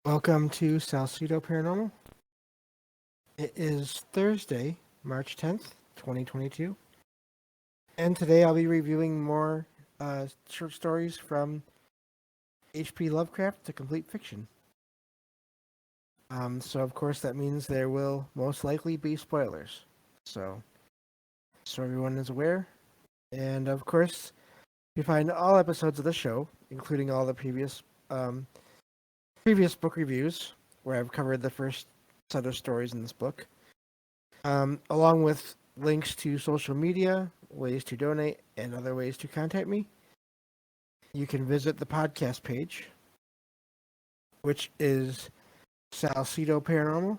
Welcome to Salcedo Paranormal. It is Thursday, March 10th, 2022, and today I'll be reviewing more short stories from H.P. Lovecraft to complete fiction. So, of course, that means there will most likely be spoilers. So everyone is aware. And, of course, you find all episodes of the show, including all the previous book reviews, where I've covered the first set of stories in this book, along with links to social media, ways to donate, and other ways to contact me. You can visit the podcast page, which is Salcedo Paranormal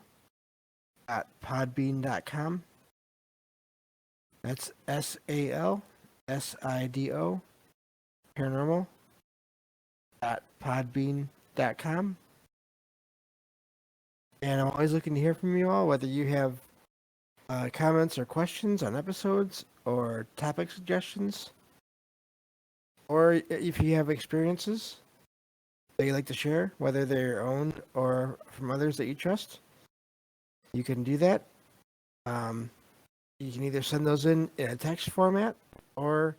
at podbean.com. That's SALSIDO Paranormal at podbean.com. And I'm always looking to hear from you all, whether you have comments or questions on episodes or topic suggestions, or if you have experiences that you like to share, whether they're your own or from others that you trust, you can do that. You can either send those in a text format or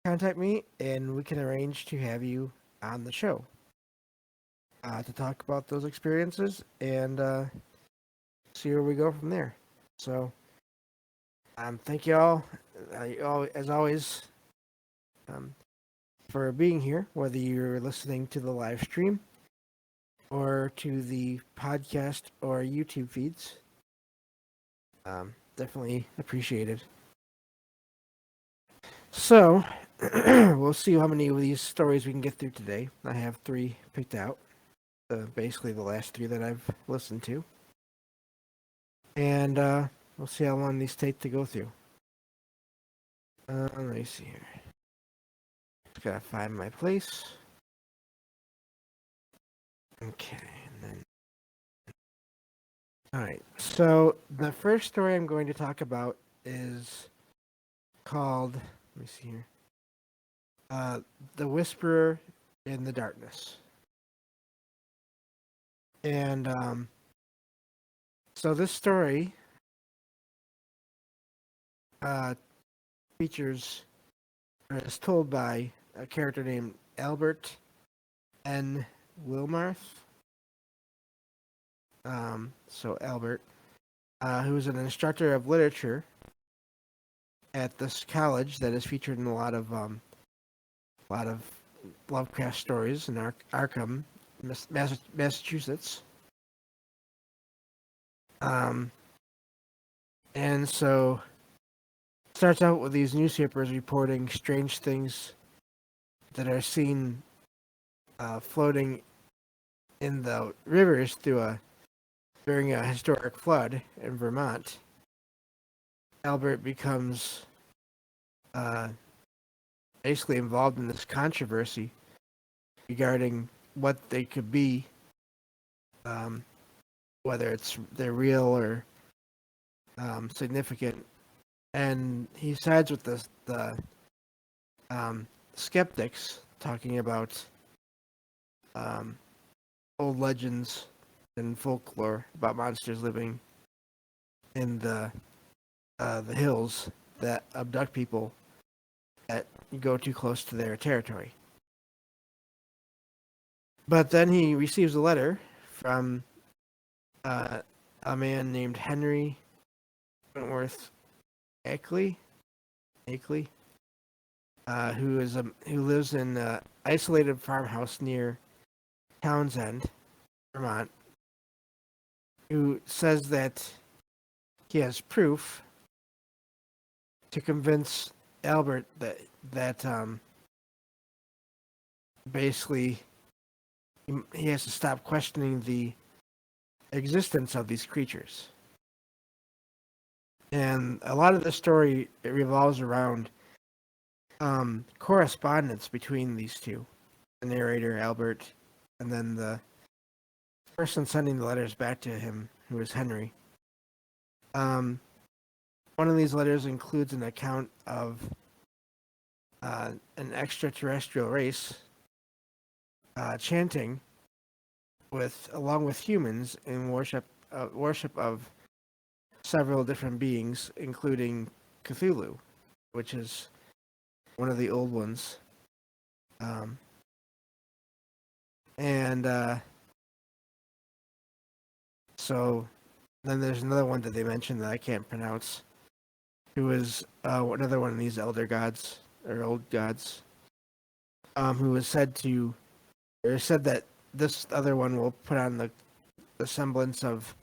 contact me, and we can arrange to have you on the show to talk about those experiences and see where we go from there. So, thank you all, as always, for being here, whether you're listening to the live stream or to the podcast or YouTube feeds. Definitely appreciated. So, we'll see how many of these stories we can get through today. I have 3 picked out, basically the last 3 that I've listened to. And we'll see how long these take to go through. Let me see here. Just gotta find my place. Okay, and then. Alright, so the first story I'm going to talk about is called, let me see here, The Whisperer in the Darkness. And so this story features, or is told by a character named Albert N. Wilmarth. So Albert, who is an instructor of literature at this college that is featured in a lot of Lovecraft stories in Arkham, Massachusetts. And so starts out with these newspapers reporting strange things that are seen floating in the rivers during a historic flood in Vermont. Albert becomes basically involved in this controversy regarding what they could be, whether they're real or significant, and he sides with the skeptics, talking about old legends and folklore about monsters living in the hills that abduct people that go too close to their territory. But then he receives a letter from a man named Henry Wentworth Ackley, who lives in an isolated farmhouse near Townsend, Vermont, who says that he has proof to convince Albert that basically he has to stop questioning the existence of these creatures. And a lot of the story, it revolves around correspondence between these two, the narrator Albert, and then the person sending the letters back to him, who is Henry. One of these letters includes an account of an extraterrestrial race chanting along with humans in worship of several different beings, including Cthulhu, which is one of the old ones. Um, and so then there's another one that they mentioned that I can't pronounce, who is another one of these elder gods or old gods, who was said that this other one will put on the semblance of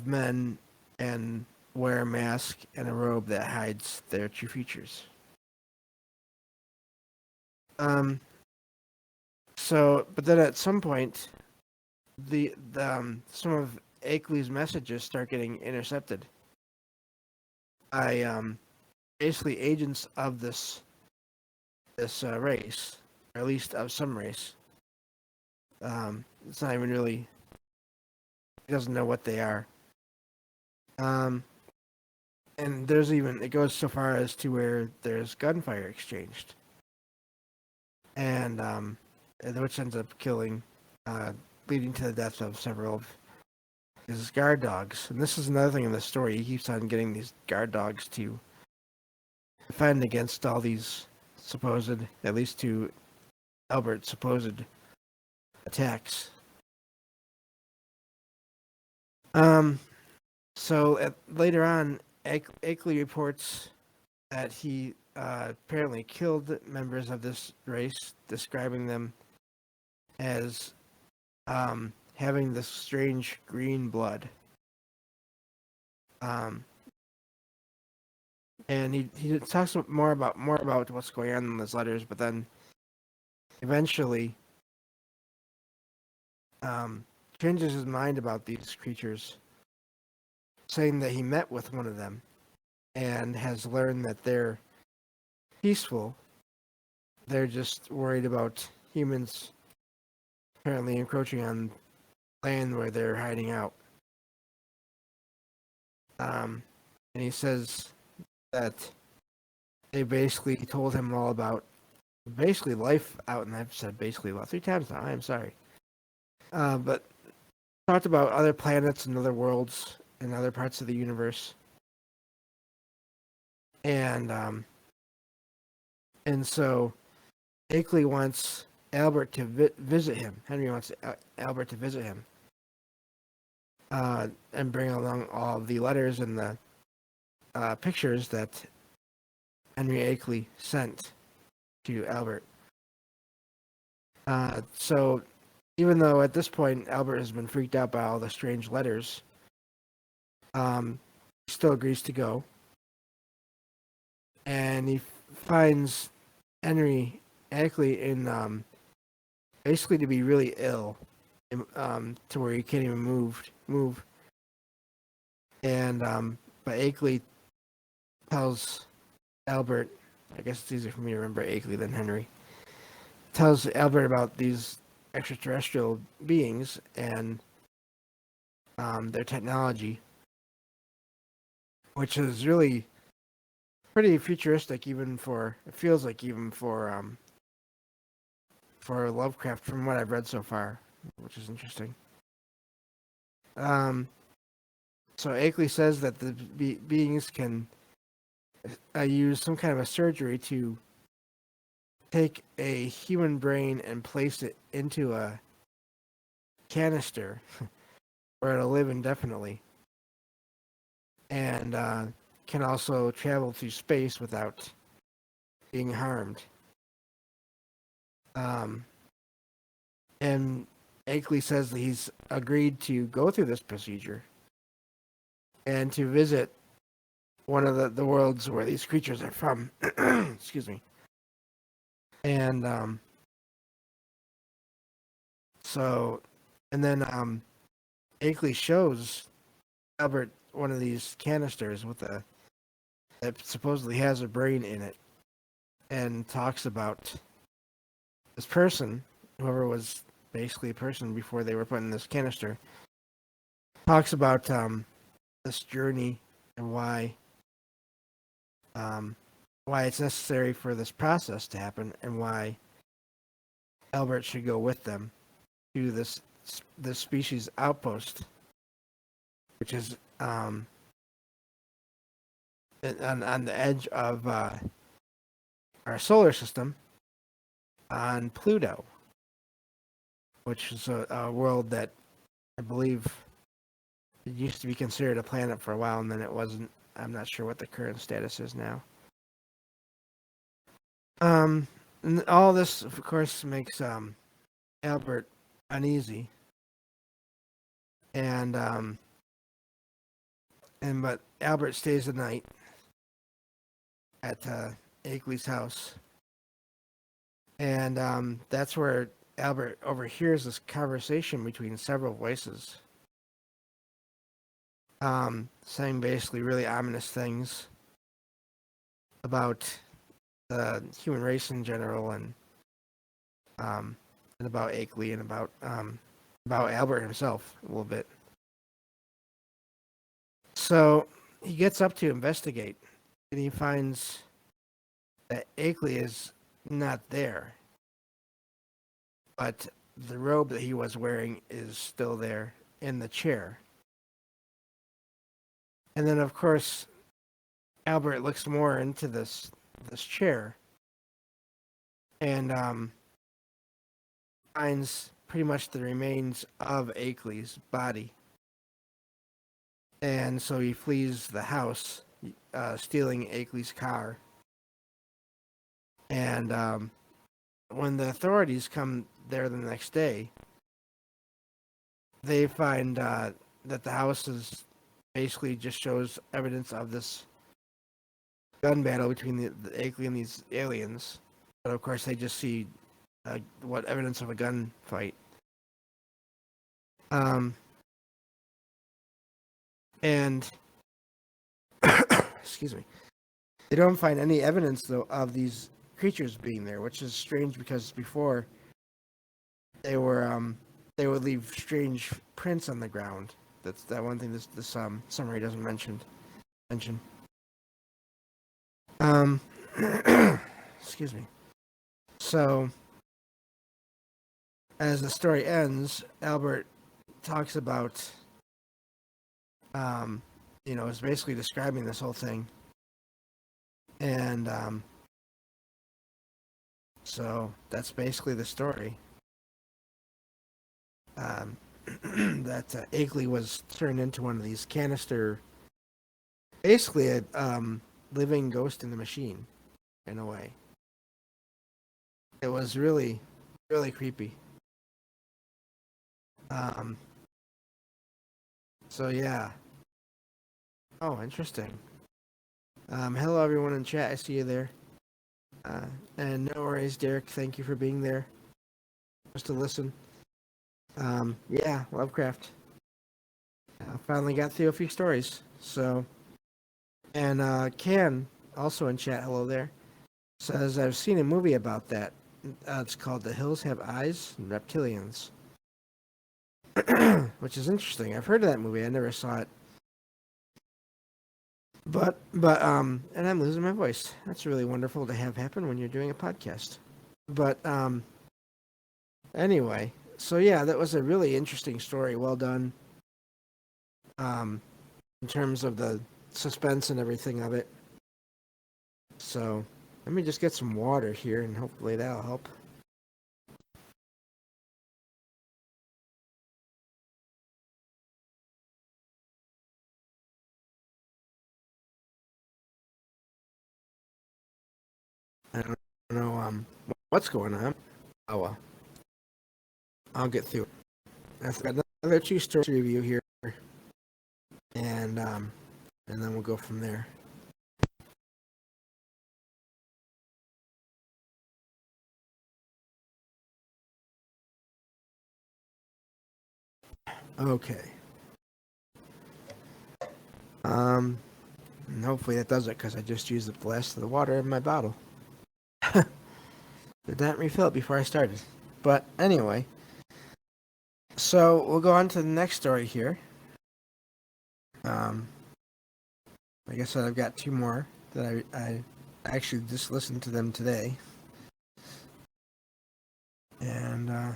men and wear a mask and a robe that hides their true features. But then at some point, some of Akeley's messages start getting intercepted by basically agents of this race, or at least of some race. It's not even really. He doesn't know what they are. And it goes so far as to where there's gunfire exchanged, and which ends up leading to the death of several of his guard dogs. And this is another thing in the story. He keeps on getting these guard dogs to defend against all these supposed, at least to Albert's supposed attacks. Later on, Akeley reports that he apparently killed members of this race, describing them as having this strange green blood. And he talks more about what's going on in those letters, but then eventually changes his mind about these creatures, saying that he met with one of them and has learned that they're peaceful. They're just worried about humans apparently encroaching on land where they're hiding out. And he says that they basically told him all about basically life out, and I've said basically about 3 times now. I'm sorry. But talked about other planets and other worlds and other parts of the universe. And so Akeley wants Albert to visit him. Henry wants Albert to visit him. And bring along all the letters and the pictures that Henry Akeley sent to Albert. So even though at this point Albert has been freaked out by all the strange letters, he still agrees to go. And he finds Henry Akeley in basically to be really ill, to where he can't even move. And but Akeley tells Albert, I guess it's easier for me to remember Akeley than Henry, tells Albert about these extraterrestrial beings and their technology, which is really pretty futuristic, it feels like even for Lovecraft, from what I've read so far, which is interesting. So Akeley says that the beings can use some kind of a surgery to take a human brain and place it into a canister where it'll live indefinitely, and can also travel through space without being harmed. And Akeley says that he's agreed to go through this procedure and to visit one of the worlds where these creatures are from. Excuse me. And then Akeley shows Albert one of these canisters that supposedly has a brain in it, and talks about this person, whoever was basically a person before they were put in this canister, talks about this journey and why it's necessary for this process to happen, and why Albert should go with them. to this species outpost, which is on the edge of our solar system on Pluto, which is a world that I believe it used to be considered a planet for a while, and then it wasn't. I'm not sure what the current status is now. And all this, of course, makes Albert uneasy, and but Albert stays the night at Akeley's house, and that's where Albert overhears this conversation between several voices, saying basically really ominous things about the human race in general, and about Akeley, and about Albert himself a little bit. So he gets up to investigate, and he finds that Akeley is not there, but the robe that he was wearing is still there in the chair. And then, of course, Albert looks more into this chair, and finds pretty much the remains of Akeley's body. And so he flees the house, stealing Akeley's car. And when the authorities come there the next day, they find that the house is basically just shows evidence of this gun battle between the Akeley and these aliens. But of course, they just see what evidence of a gunfight. And excuse me, they don't find any evidence though of these creatures being there, which is strange because before they would leave strange prints on the ground. That's that one thing this summary doesn't mention. Excuse me. So as the story ends, Albert talks about is basically describing this whole thing. And so that's basically the story. That Akeley was turned into one of these canister, basically a living ghost in the machine, in a way. It was really, really creepy. So yeah. Oh, interesting. Hello everyone in chat. I see you there. And no worries, Derek. Thank you for being there. Just to listen. Yeah, Lovecraft. I finally got through a few stories. So, and Can, also in chat, hello there, says, I've seen a movie about that. It's called The Hills Have Eyes and Reptilians. Which is interesting. I've heard of that movie. I never saw it. But and I'm losing my voice. That's really wonderful to have happen when you're doing a podcast. But anyway, so yeah, that was a really interesting story. Well done. In terms of the suspense and everything of it. So let me just get some water here, and hopefully that'll help. I don't know what's going on. Oh well, I'll get through it. I've got another 2 stories to review here, and then we'll go from there. Okay. And hopefully that does it, because I just used up the last of the water in my bottle. Did not refill it before I started. But anyway, so we'll go on to the next story here. Like I said, I've got 2 more that I actually just listened to them today. And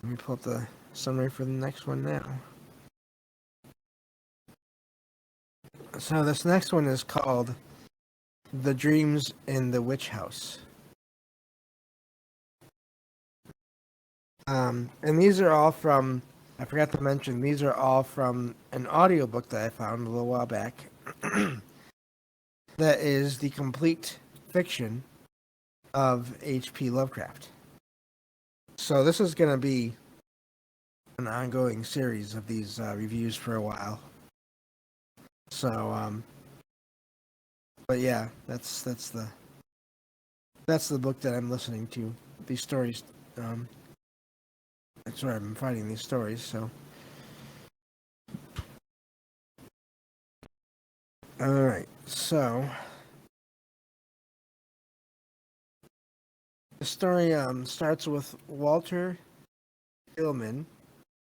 Let me pull up the summary for the next one now. So this next one is called The Dreams in the Witch House. And these are all from, I forgot to mention, these are all from an audiobook that I found a little while back. That is the complete fiction of H.P. Lovecraft. So this is going to be an ongoing series of these reviews for a while. So, but yeah, that's the book that I'm listening to. These stories, that's where I'm finding these stories. So, all right. So the story starts with Walter Gilman,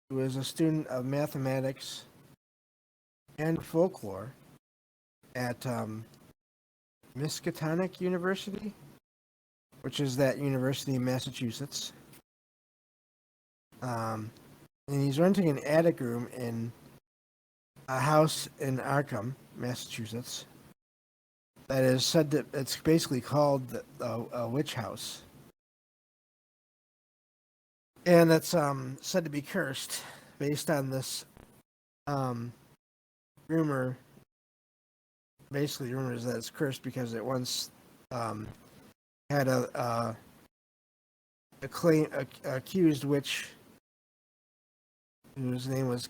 who is a student of mathematics and folklore at Miskatonic University, which is that university in Massachusetts. And he's renting an attic room in a house in Arkham, Massachusetts. That is said that it's basically called a witch house. And it's said to be cursed based on this rumor. Basically, rumors that it's cursed because it once had a accused witch whose name was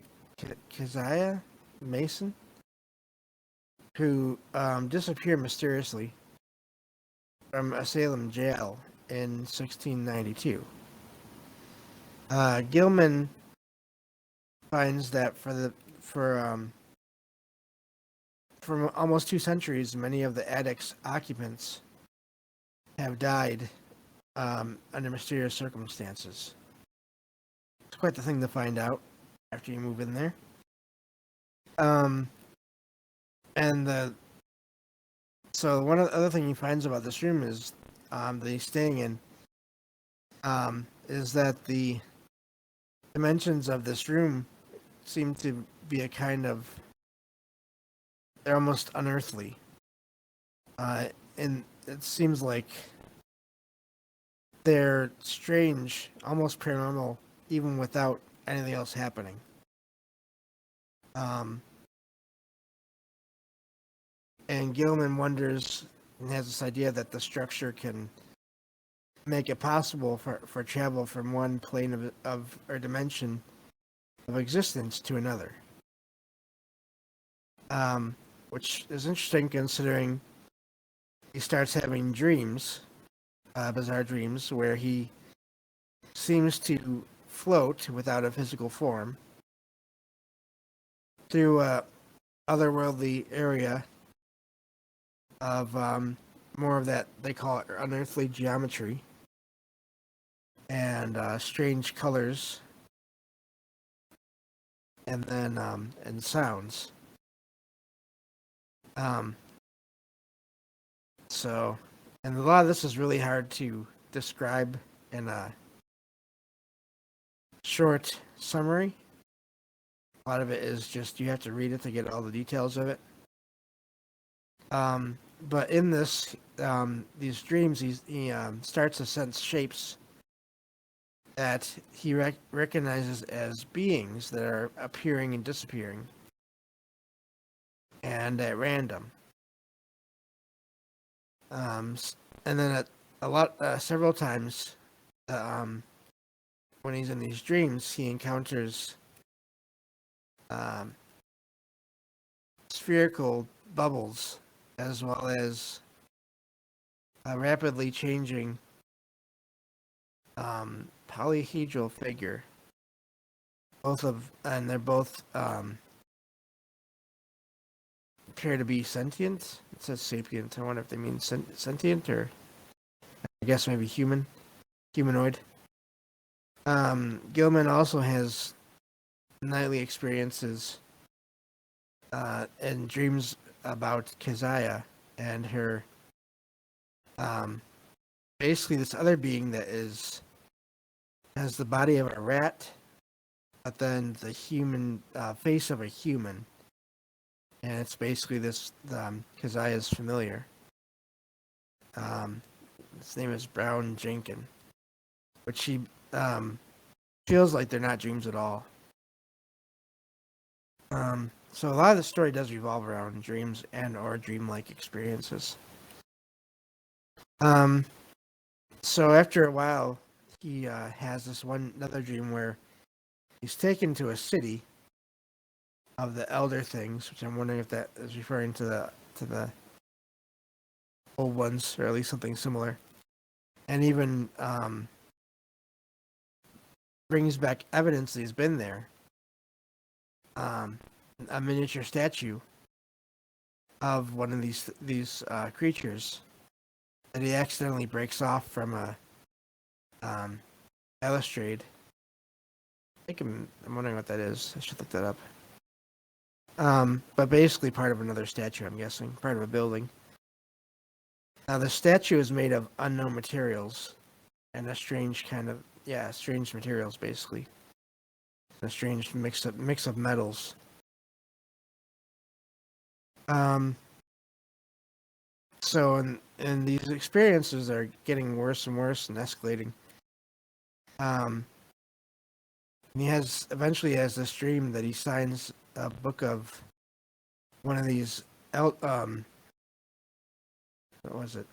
Keziah Mason, who disappeared mysteriously from a Salem jail in 1692. Gilman finds that for almost 2 centuries, many of the attic's occupants have died under mysterious circumstances. It's quite the thing to find out after you move in there. So one of the other thing he finds about this room is that he's staying in is that the dimensions of this room seem to be a kind of, they're almost unearthly. And it seems like they're strange, almost paranormal, even without anything else happening. And Gilman wonders and has this idea that the structure can make it possible for travel from one plane of or dimension of existence to another. Which is interesting considering he starts having dreams, bizarre dreams, where he seems to float without a physical form through a otherworldly area of more of that, they call it unearthly geometry and strange colors and then and sounds. So, and a lot of this is really hard to describe in a short summary. A lot of it is just you have to read it to get all the details of it. But in this, these dreams, he starts to sense shapes that he recognizes as beings that are appearing and disappearing, and at random. And then several times, when he's in these dreams, he encounters spherical bubbles as well as a rapidly changing polyhedral figure. They're both appear to be sentient. It says sapient. I wonder if they mean sentient or I guess maybe humanoid. Gilman also has nightly experiences and dreams about Keziah and her basically this other being that is has the body of a rat, but then the human face of a human, and it's basically this. Keziah is familiar. His name is Brown Jenkins, which he feels like they're not dreams at all. So a lot of the story does revolve around dreams and or dreamlike experiences. So after a while, he has this another dream where he's taken to a city of the elder things, which I'm wondering if that is referring to the old ones, or at least something similar, and even brings back evidence that he's been there. A miniature statue of one of these creatures that he accidentally breaks off from a balustrade. I think I'm wondering what that is. I should look that up. But basically part of another statue, I'm guessing, part of a building. Now the statue is made of unknown materials and a strange strange materials basically. A strange mix of metals. So and these experiences are getting worse and worse and escalating. And he eventually has this dream that he signs a book of one of these what was it?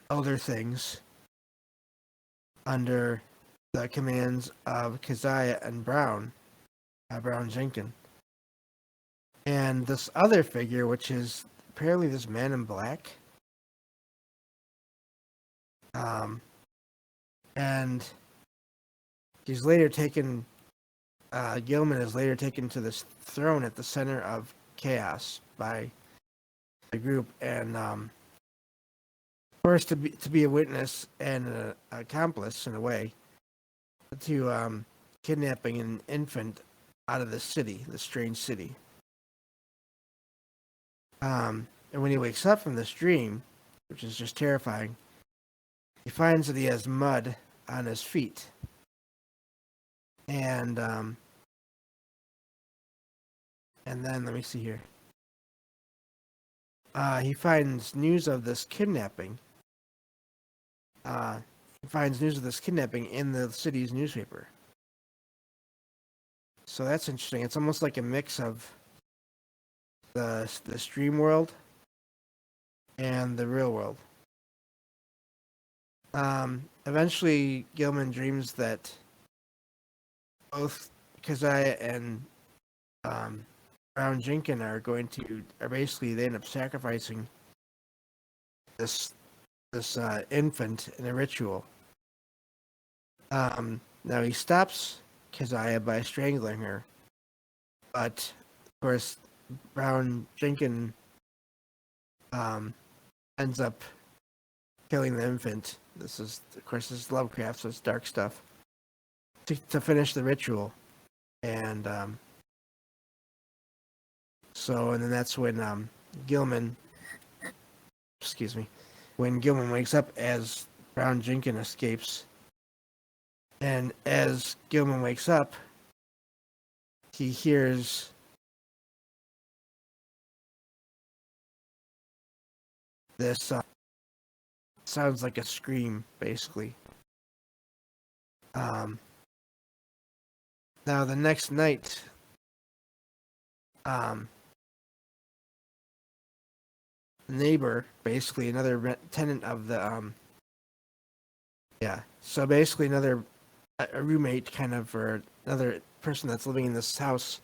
Elder things under the commands of Keziah and Brown Jenkins. And this other figure, which is apparently this man in black. And he's later taken, Gilman is later taken to this throne at the center of chaos by the group, and forced to be a witness and an accomplice in a way to kidnapping an infant out of the strange city. And when he wakes up from this dream, which is just terrifying, he finds that he has mud on his feet. And then let me see here. He finds news of this kidnapping. He finds news of this kidnapping in the city's newspaper. So that's interesting. It's almost like a mix of the dream world and the real world. Eventually, Gilman dreams that both Keziah and Brown Jenkins are basically, they end up sacrificing this infant in a ritual. Now he stops Keziah by strangling her, but of course Brown Jenkins ends up killing the infant. This is Lovecraft, so it's dark stuff. To finish the ritual, and then that's when Gilman wakes up as Brown Jenkins escapes. And as Gilman wakes up, he hears this sounds like a scream, basically. Now the next night, neighbor, basically another tenant of the so basically another a roommate kind of, or another person that's living in this house,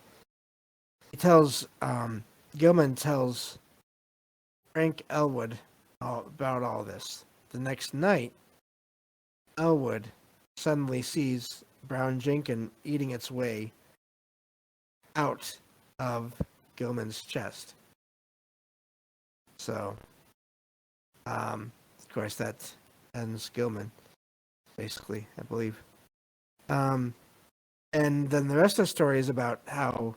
Gilman tells Frank Elwood about all this. The next night, Elwood suddenly sees Brown Jenkins eating its way out of Gilman's chest. So, of course, that ends Gilman, basically, I believe. And then the rest of the story is about how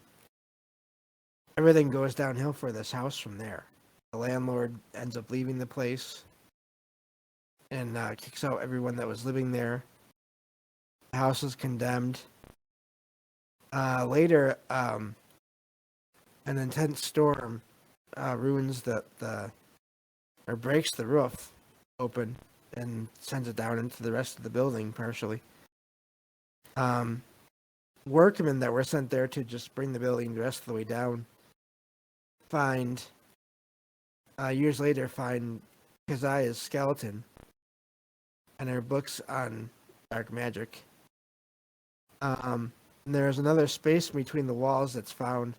everything goes downhill for this house from there. The landlord ends up leaving the place and kicks out everyone that was living there. The house is condemned. Later, an intense storm ruins or breaks the roof open and sends it down into the rest of the building partially. Um, Workmen that were sent there to just bring the building the rest of the way down years later find Keziah's skeleton and her books on dark magic. There's another space between the walls that's found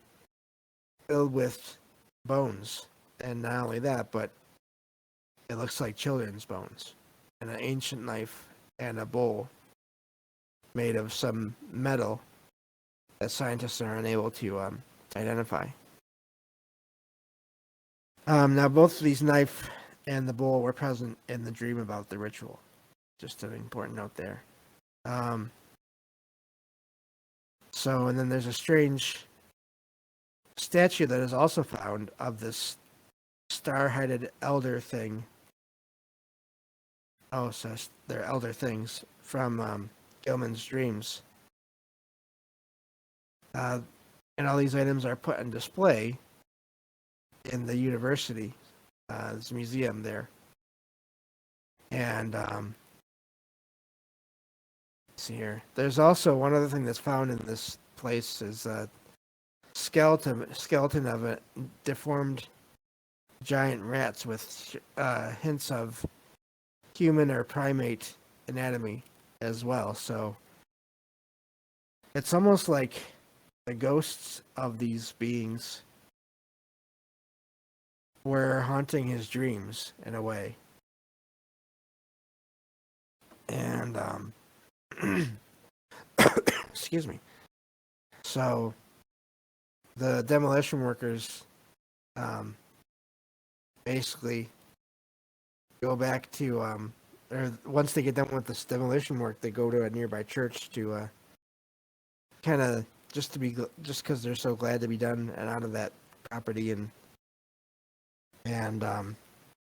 filled with bones. And not only that, but it looks like children's bones. And an ancient knife and a bowl made of some metal that scientists are unable to identify. Now, both of these knife and the bowl were present in the dream about the ritual. Just an important note there. And then there's a strange statue that is also found of this star-headed elder thing. Oh, so they're elder things from Gilman's dreams. And all these items are put on display in the university, this museum there. And let's see here. There's also one other thing that's found in this place is a skeleton of a deformed giant rats with hints of human or primate anatomy as well. So it's almost like the ghosts of these beings were haunting his dreams in a way. And excuse me. So the demolition workers basically go back to or once they get done with this demolition work, they go to a nearby church to kind of just because they're so glad to be done and out of that property, and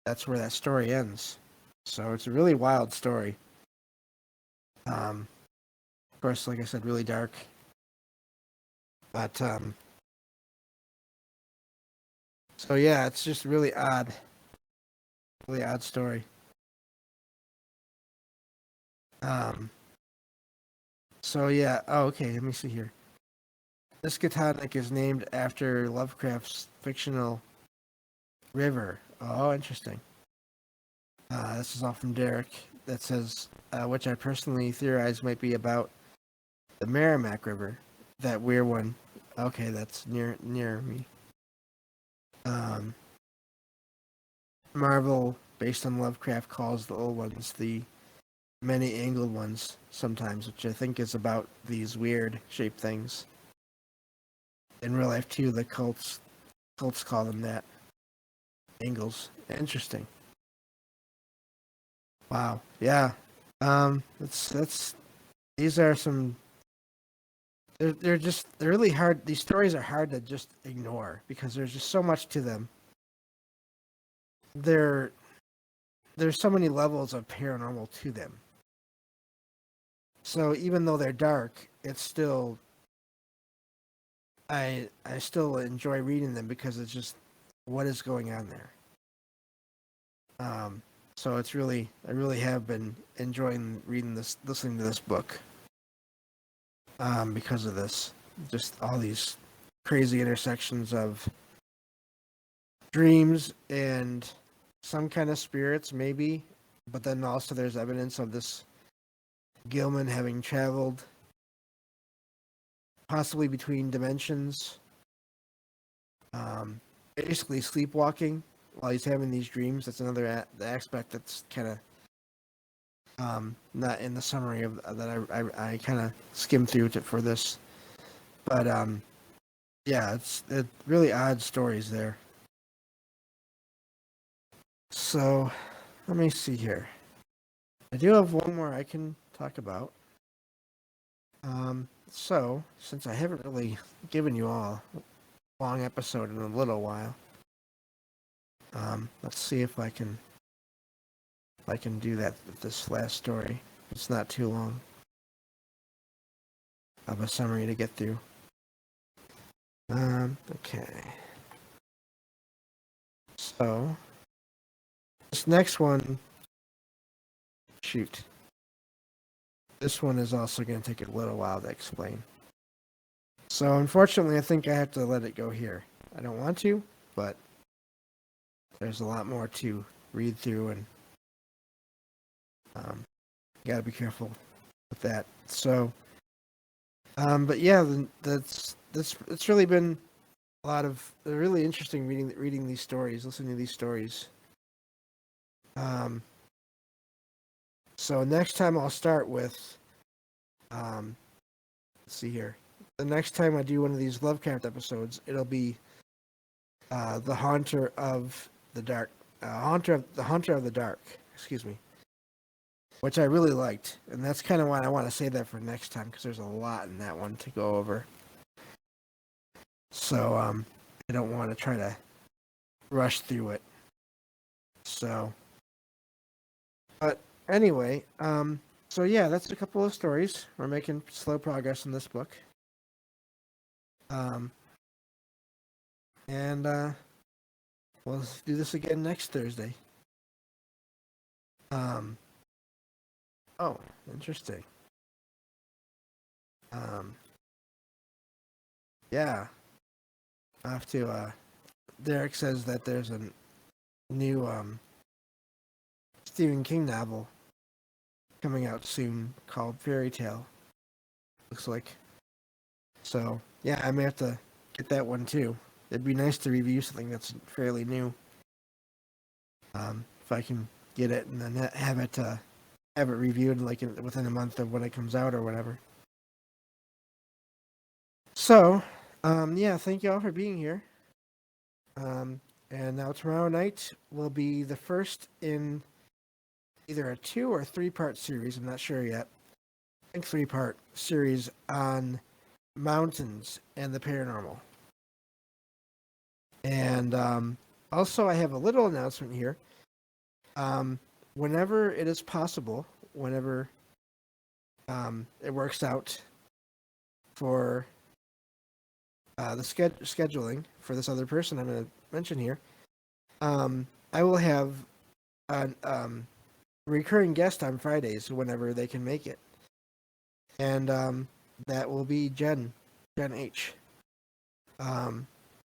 that's where that story ends. So it's a really wild story. Of course, like I said, really dark, but so yeah, it's just really odd story. So yeah, okay, let me see here. Miskatonic is named after Lovecraft's fictional river. Oh, interesting. This is all from Derek. That says, which I personally theorize might be about the Merrimack River, that weird one. Okay, that's near me. Marvel, based on Lovecraft, calls the old ones the many-angled ones sometimes, which I think is about these weird shaped things. In real life, too, the cults call them that. Angles. Interesting. Wow. Yeah. That's these are some. They're really hard. These stories are hard to just ignore because there's just so much to them. There's so many levels of paranormal to them. So even though they're dark, it's still I still enjoy reading them because it's just what is going on there. So it's I really have been enjoying listening to this book. Because of this, just all these crazy intersections of dreams and some kind of spirits, maybe, but then also there's evidence of this Gilman having traveled possibly between dimensions, basically sleepwalking while he's having these dreams. That's another aspect that's kind of not in the summary of that I kind of skimmed through for this, but yeah, it's really odd stories there. So let me see here. I do have one more I can talk about. So since I haven't really given you all a long episode in a little while, let's see if I can do that with this last story. It's not too long. of a summary to get through. Okay. So, this next one, shoot. This one is also going to take a little while to explain. So, unfortunately, I think I have to let it go here. I don't want to, but there's a lot more to read through, and you got to be careful with that. So, but yeah, it's really been a lot of really interesting reading these stories, listening to these stories. So next time I'll start with, let's see here. The next time I do one of these Lovecraft episodes, it'll be the Haunter of the Dark, Haunter of the Dark. Excuse me, which I really liked, and that's kind of why I want to save that for next time because there's a lot in that one to go over. So I don't want to try to rush through it. So, but anyway, so yeah, that's a couple of stories. We're making slow progress in this book. And we'll do this again next Thursday. Oh, interesting. Yeah, I have to. Derek says that there's a new Stephen King novel coming out soon called Fairy Tale. Looks like. So yeah, I may have to get that one too. It'd be nice to review something that's fairly new. If I can get it and then have it reviewed like within a month of when it comes out or whatever. So, yeah, thank you all for being here. And now tomorrow night will be the first in either a 2 or 3-part series. I'm not sure yet. I think 3-part series on mountains and the paranormal. And also, I have a little announcement here. Whenever it is possible, whenever it works out for the scheduling for this other person I'm going to mention here, I will have a recurring guest on Fridays whenever they can make it. And that will be Jen H.,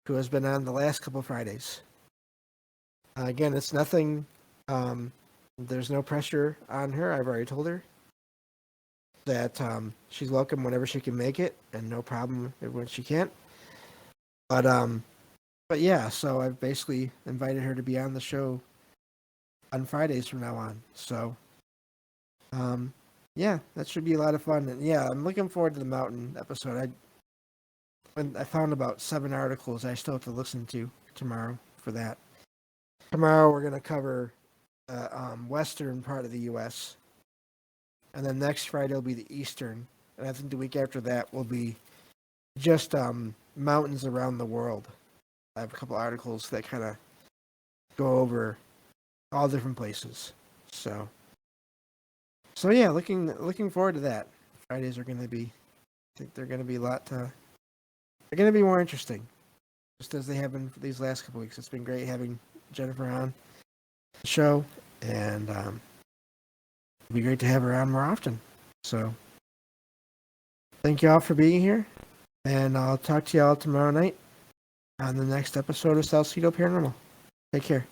who has been on the last couple Fridays. Again, it's nothing, there's no pressure on her. I've already told her that she's welcome whenever she can make it, and no problem when she can't. But yeah, so I've basically invited her to be on the show on Fridays from now on. So, yeah, that should be a lot of fun. And yeah, I'm looking forward to the mountain episode. I found about 7 articles I still have to listen to tomorrow for that. Tomorrow we're going to cover western part of the U.S. And then next Friday will be the eastern. And I think the week after that will be just mountains around the world. I have a couple articles that kind of go over all different places. So yeah, looking forward to that. Fridays are going to be, I think they're going to be they're going to be more interesting, just as they have been for these last couple weeks. It's been great having Jennifer on the show, and it'd be great to have her on more often. So thank you all for being here, and I'll talk to you all tomorrow night on the next episode of Salcedo Paranormal. Take care.